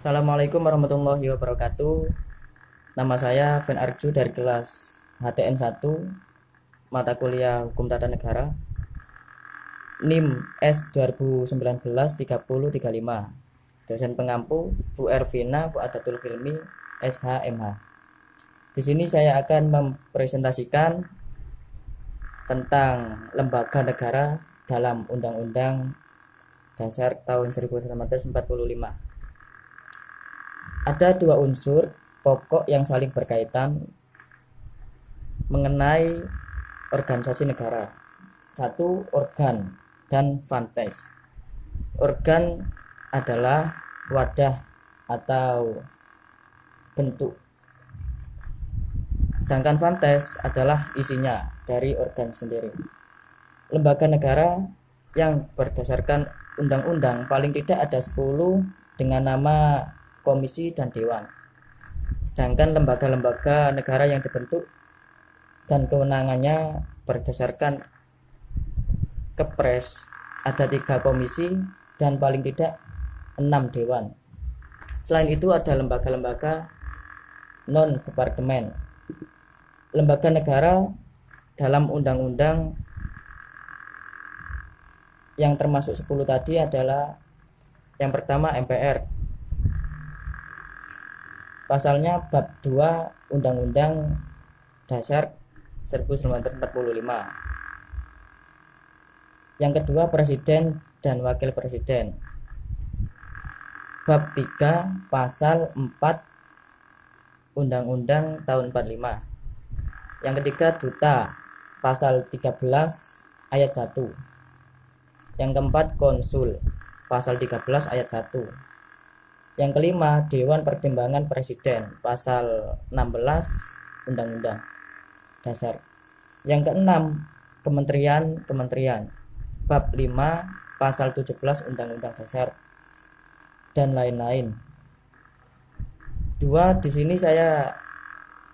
Assalamualaikum warahmatullahi wabarakatuh. Nama saya Fen Arju dari kelas HTN 1, mata kuliah Hukum Tata Negara, NIM S 2019 3035. Dosen pengampu Bu Ervina Fuadatul Hilmi SHMH. Di sini saya akan mempresentasikan tentang lembaga negara dalam Undang-Undang Dasar tahun 1945. Ada dua unsur pokok yang saling berkaitan mengenai organisasi negara. Satu, organ dan fantes. Organ adalah wadah atau bentuk, sedangkan fantes adalah isinya dari organ sendiri. Lembaga negara yang berdasarkan undang-undang paling tidak ada 10 dengan nama komisi dan dewan. Sedangkan lembaga-lembaga negara yang dibentuk dan kewenangannya berdasarkan Kepres ada 3 komisi dan paling tidak 6 dewan. Selain itu ada lembaga-lembaga non-departemen. Lembaga negara dalam undang-undang yang termasuk 10 tadi adalah yang pertama MPR. Pasalnya bab 2 Undang-Undang Dasar 1945. Yang kedua Presiden dan Wakil Presiden. Bab 3 Pasal 4 Undang-Undang tahun 45. Yang ketiga Duta, Pasal 13 ayat 1. Yang keempat Konsul, Pasal 13 ayat 1. Yang kelima Dewan Pertimbangan Presiden, Pasal 16 Undang-Undang Dasar. Yang keenam Kementerian, Bab 5 Pasal 17 Undang-Undang Dasar dan lain-lain. Dua, di sini saya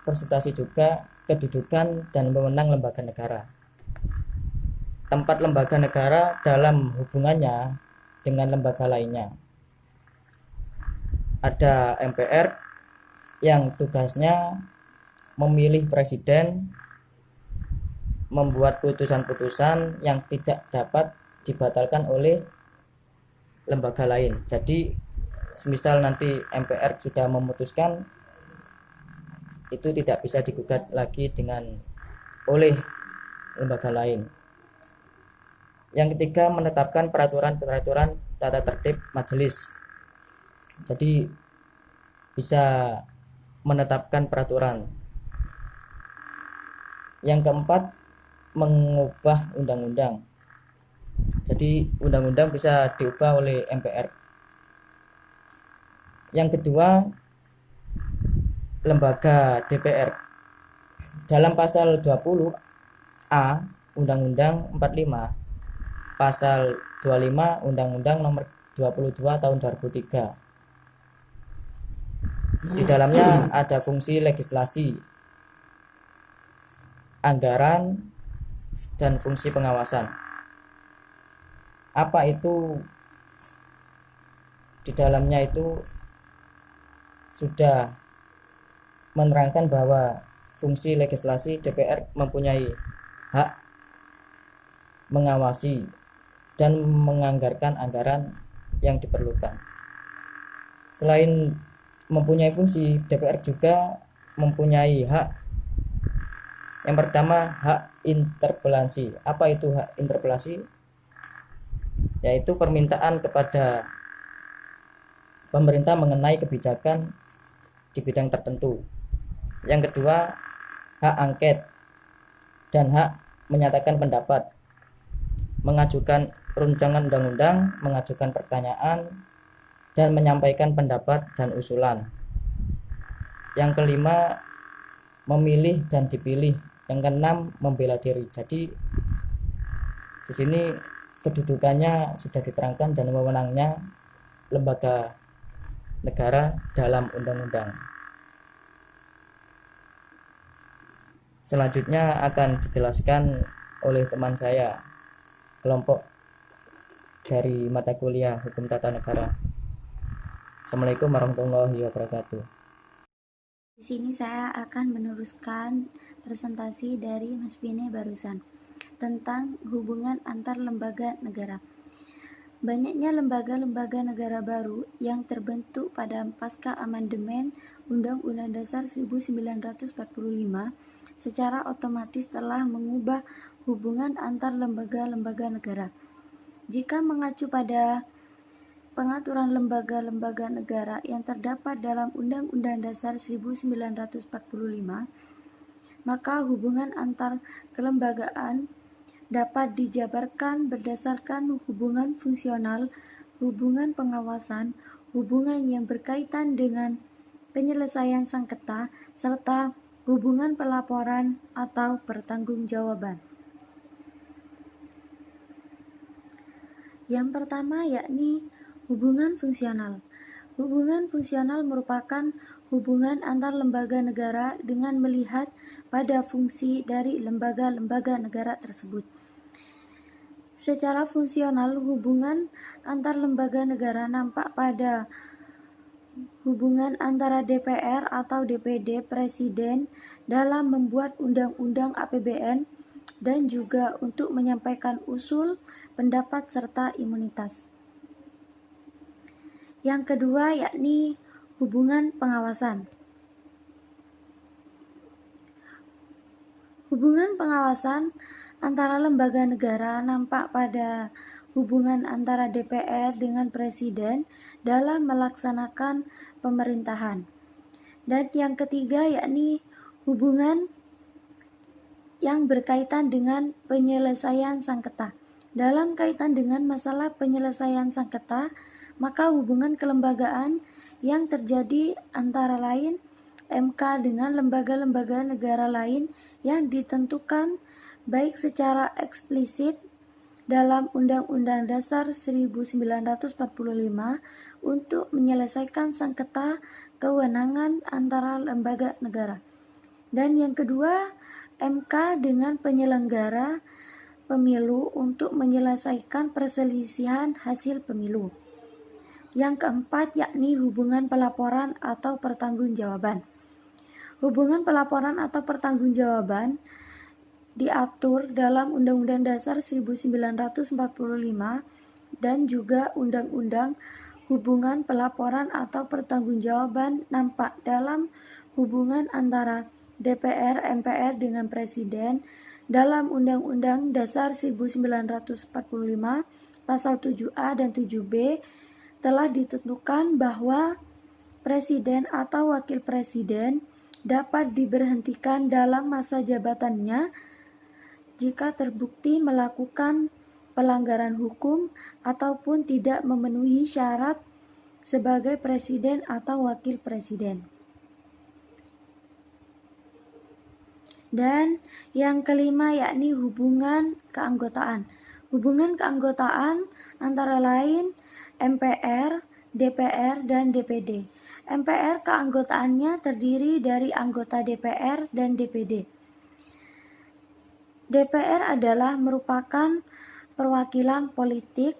presentasi juga kedudukan dan wewenang lembaga negara. Tempat lembaga negara dalam hubungannya dengan lembaga lainnya. Ada MPR yang tugasnya memilih presiden, membuat putusan-putusan yang tidak dapat dibatalkan oleh lembaga lain. Jadi semisal nanti MPR sudah memutuskan, itu tidak bisa digugat lagi oleh lembaga lain. Yang ketiga menetapkan peraturan-peraturan tata tertib majelis. Jadi bisa menetapkan peraturan. Yang keempat mengubah undang-undang. Jadi undang-undang bisa diubah oleh MPR. Yang kedua lembaga DPR. Dalam pasal 20A Undang-Undang 45, pasal 25 Undang-Undang nomor 22 tahun 2003. Di dalamnya ada fungsi legislasi, anggaran, dan fungsi pengawasan. Apa itu? Di dalamnya itu sudah menerangkan bahwa fungsi legislasi DPR mempunyai hak mengawasi dan menganggarkan anggaran yang diperlukan. Selain mempunyai fungsi, DPR juga mempunyai hak. Yang pertama hak interpelasi. Apa itu hak interpelasi? Yaitu permintaan kepada pemerintah mengenai kebijakan di bidang tertentu. Yang kedua hak angket dan hak menyatakan pendapat, mengajukan rancangan undang-undang, mengajukan pertanyaan, dan menyampaikan pendapat dan usulan. Yang kelima memilih dan dipilih. Yang keenam membela diri. Jadi di sini kedudukannya sudah diterangkan dan wewenangnya lembaga negara dalam undang-undang. Selanjutnya akan dijelaskan oleh teman saya, kelompok dari mata kuliah Hukum Tata Negara. Assalamualaikum warahmatullahi wabarakatuh. Di sini saya akan meneruskan presentasi dari Mas Bene barusan tentang hubungan antar lembaga negara. Banyaknya lembaga-lembaga negara baru yang terbentuk pada pasca amandemen Undang-Undang Dasar 1945 secara otomatis telah mengubah hubungan antar lembaga-lembaga negara. Jika mengacu pada pengaturan lembaga-lembaga negara yang terdapat dalam Undang-Undang Dasar 1945, maka hubungan antar kelembagaan dapat dijabarkan berdasarkan hubungan fungsional, hubungan pengawasan, hubungan yang berkaitan dengan penyelesaian sengketa, serta hubungan pelaporan atau pertanggungjawaban. Yang pertama yakni hubungan fungsional. Hubungan fungsional merupakan hubungan antar lembaga negara dengan melihat pada fungsi dari lembaga-lembaga negara tersebut. Secara fungsional, hubungan antar lembaga negara nampak pada hubungan antara DPR atau DPD Presiden dalam membuat undang-undang APBN dan juga untuk menyampaikan usul, pendapat, serta imunitas. Yang kedua yakni hubungan pengawasan. Hubungan pengawasan antara lembaga negara nampak pada hubungan antara DPR dengan Presiden dalam melaksanakan pemerintahan. Dan yang ketiga yakni hubungan yang berkaitan dengan penyelesaian sengketa. Dalam kaitan dengan masalah penyelesaian sengketa, maka hubungan kelembagaan yang terjadi antara lain MK dengan lembaga-lembaga negara lain yang ditentukan baik secara eksplisit dalam Undang-Undang Dasar 1945 untuk menyelesaikan sengketa kewenangan antara lembaga negara. Dan yang kedua, MK dengan penyelenggara pemilu untuk menyelesaikan perselisihan hasil pemilu. Yang keempat yakni hubungan pelaporan atau pertanggungjawaban. Hubungan pelaporan atau pertanggungjawaban diatur dalam Undang-Undang Dasar 1945 dan juga Undang-Undang Hubungan Pelaporan atau Pertanggungjawaban nampak dalam hubungan antara DPR, MPR dengan Presiden dalam Undang-Undang Dasar 1945 pasal 7A dan 7B telah ditentukan bahwa Presiden atau Wakil Presiden dapat diberhentikan dalam masa jabatannya jika terbukti melakukan pelanggaran hukum ataupun tidak memenuhi syarat sebagai Presiden atau Wakil Presiden. Dan yang kelima yakni hubungan keanggotaan. Hubungan keanggotaan antara lain MPR, DPR, dan DPD. MPR keanggotaannya terdiri dari anggota DPR dan DPD. DPR adalah merupakan perwakilan politik,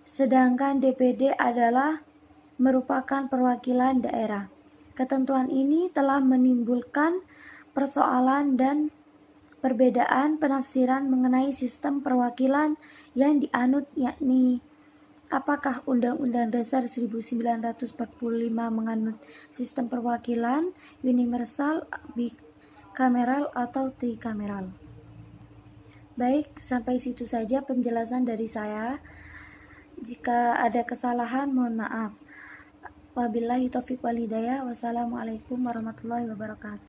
sedangkan DPD adalah merupakan perwakilan daerah. Ketentuan ini telah menimbulkan persoalan dan perbedaan penafsiran mengenai sistem perwakilan yang dianut, yakni apakah Undang-Undang Dasar 1945 menganut sistem perwakilan universal, bikameral, atau trikameral. Baik, sampai situ saja penjelasan dari saya. Jika ada kesalahan, mohon maaf. Wabillahi taufiq wal hidayah. Wassalamualaikum warahmatullahi wabarakatuh.